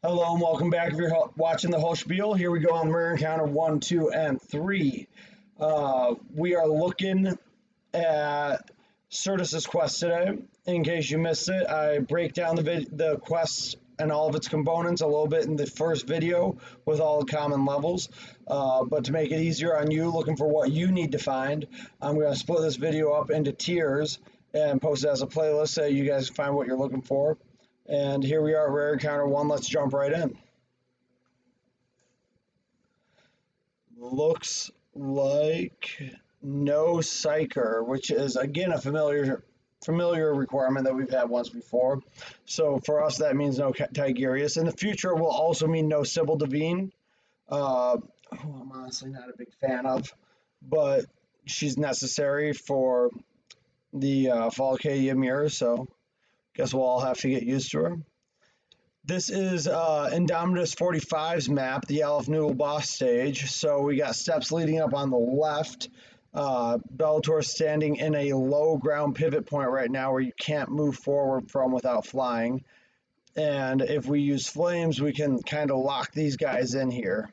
Hello and welcome back. If you're watching the whole spiel, here we go on Rare Encounter 1, 2, and 3. We are looking at Certus Quest today. In case you missed it, I break down the quest and all of its components a little bit in the first video with all the common levels. But to make it easier on you looking for what you need to find, I'm going to split this video up into tiers and post it as a playlist so you guys find what you're looking for. And here we are at Rare Encounter 1. Let's jump right in. Looks like no Psyker, which is, again, a familiar requirement that we've had once before. So for us, that means no Tigurius. In the future, it will also mean no Sybil Devine, who I'm honestly not a big fan of, but she's necessary for the Fall Acadia mirror, so guess we'll all have to get used to her. This is Indomitus 45's map, the Aleph Noodle boss stage. So we got steps leading up on the left. Bellator standing in a low ground pivot point right now where you can't move forward from without flying. And if we use flames, we can kind of lock these guys in here.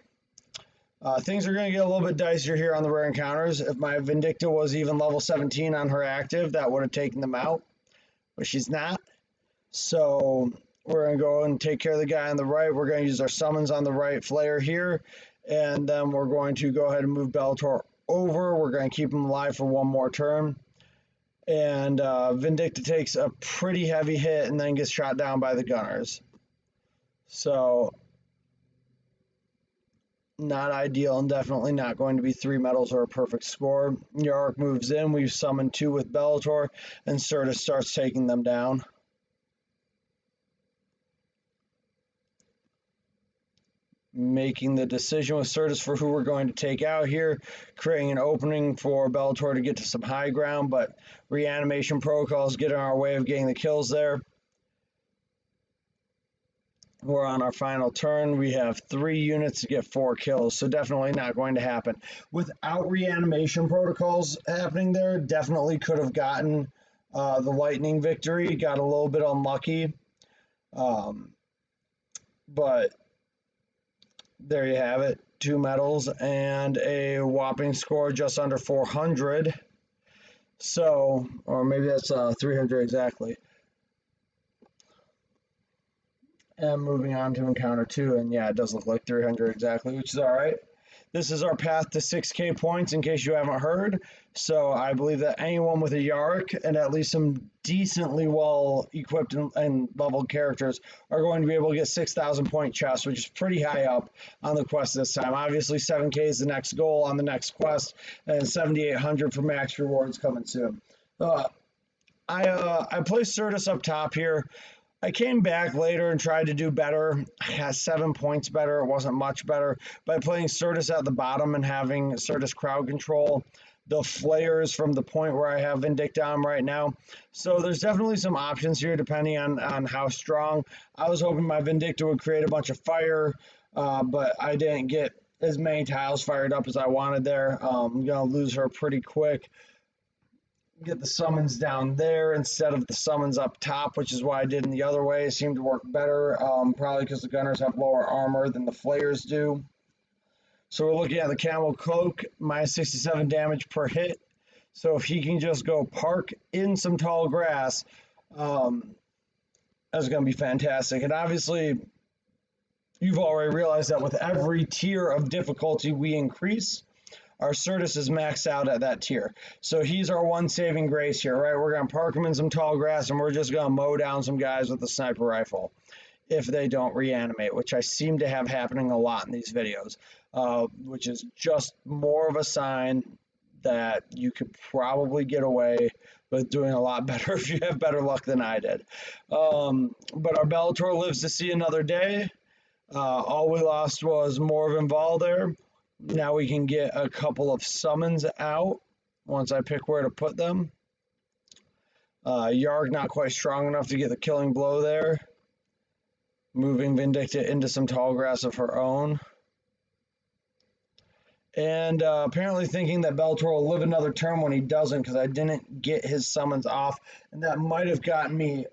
Things are going to get a little bit dicier here on the Rare Encounters. If my Vindicta was even level 17 on her active, that would have taken them out. But she's not. So we're going to go and take care of the guy on the right. We're going to use our summons on the right flare here. And then we're going to go ahead and move Bellator over. We're going to keep him alive for one more turn. And Vindicta takes a pretty heavy hit and then gets shot down by the gunners. So not ideal and definitely not going to be 3 medals or a perfect score. Yark moves in. We've summoned 2 with Bellator, and Certus starts taking them down. Making the decision with Certus for who we're going to take out here, creating an opening for Bellator to get to some high ground, but reanimation protocols get in our way of getting the kills there. We're on our final turn. We have 3 units to get 4 kills, so definitely not going to happen. Without reanimation protocols happening there, definitely could have gotten the lightning victory. Got a little bit unlucky, but there you have it. 2 medals and a whopping score just under 400. So, or maybe that's 300 exactly. And moving on to Encounter 2, and yeah, it does look like 300 exactly, which is all right. This is our path to 6K points, in case you haven't heard. So I believe that anyone with a Yark and at least some decently well-equipped and leveled characters are going to be able to get 6,000 point chests, which is pretty high up on the quest this time. Obviously, 7K is the next goal on the next quest, and 7,800 for max rewards coming soon. I placed Certus up top here. I came back later and tried to do better. I had 7 points better. It wasn't much better. By playing Certus at the bottom and having Certus crowd control, the flares from the point where I have Vindicta on right now. So there's definitely some options here depending on how strong. I was hoping my Vindicta would create a bunch of fire, but I didn't get as many tiles fired up as I wanted there. I'm going to lose her pretty quick. Get the summons down there instead of the summons up top, which is what I did in the other way. It seemed to work better, probably because the gunners have lower armor than the flares do. So we're looking at the camel cloak, minus 67 damage per hit. So if he can just go park in some tall grass, that's going to be fantastic. And obviously, you've already realized that with every tier of difficulty we increase, our Certus is maxed out at that tier. So he's our one saving grace here, right? We're going to park him in some tall grass, and we're just going to mow down some guys with a sniper rifle if they don't reanimate, which I seem to have happening a lot in these videos, which is just more of a sign that you could probably get away with doing a lot better if you have better luck than I did. But our Bellator lives to see another day. All we lost was more of Inval there. Now we can get a couple of summons out once I pick where to put them. Yarg not quite strong enough to get the killing blow there. Moving Vindicta into some tall grass of her own. And apparently thinking that Bellator will live another turn when he doesn't, because I didn't get his summons off. And that might have gotten me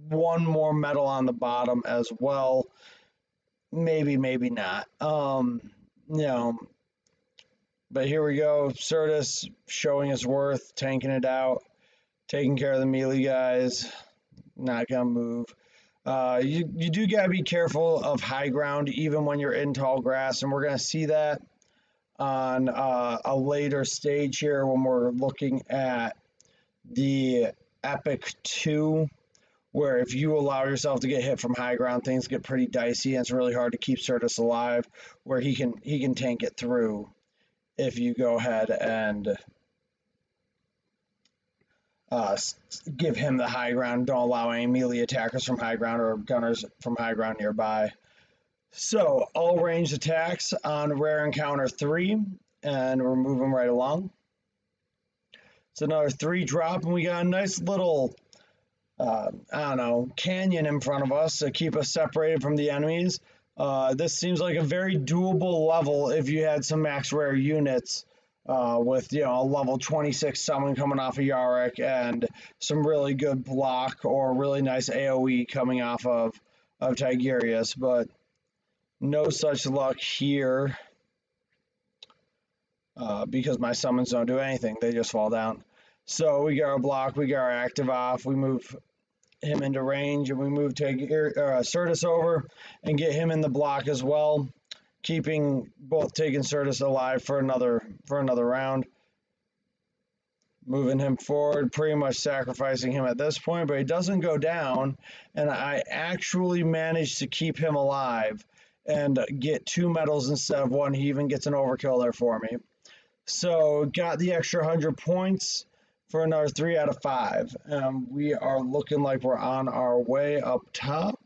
1 more medal on the bottom as well. maybe, maybe not. You know, but here we go. Certus showing his worth, tanking it out, taking care of the melee guys. Not gonna move. You do gotta be careful of high ground even when you're in tall grass, and we're gonna see that on a later stage here when we're looking at the Epic 2, where if you allow yourself to get hit from high ground, things get pretty dicey, and it's really hard to keep Certus alive, where he can tank it through if you go ahead and give him the high ground. Don't allow any melee attackers from high ground or gunners from high ground nearby. So all ranged attacks on Rare Encounter 3, and we're moving right along. It's another 3 drop, and we got a nice little I don't know, canyon in front of us to keep us separated from the enemies. This seems like a very doable level if you had some max rare units, with, you know, a level 26 summon coming off of Yarok and some really good block or really nice AoE coming off of Tigurius, but no such luck here, because my summons don't do anything. They just fall down. So we got our block, we got our active off, we move him into range, and we move Certus over and get him in the block as well, taking Certus alive for another round. Moving him forward, pretty much sacrificing him at this point, but he doesn't go down, and I actually managed to keep him alive and get 2 medals instead of 1. He even gets an overkill there for me. So got the extra 100 points for another 3 out of 5. We are looking like we're on our way up top.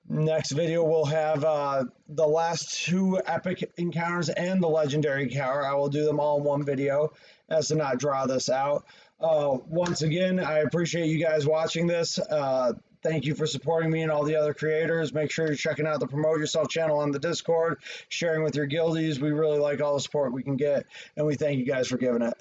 Next video we'll have the last 2 epic encounters and the legendary encounter. I will do them all in one video as to not draw this out. Once again, I appreciate you guys watching this. Thank you for supporting me and all the other creators. Make sure you're checking out the Promote Yourself channel on the Discord, sharing with your guildies. We really like all the support we can get, and we thank you guys for giving it.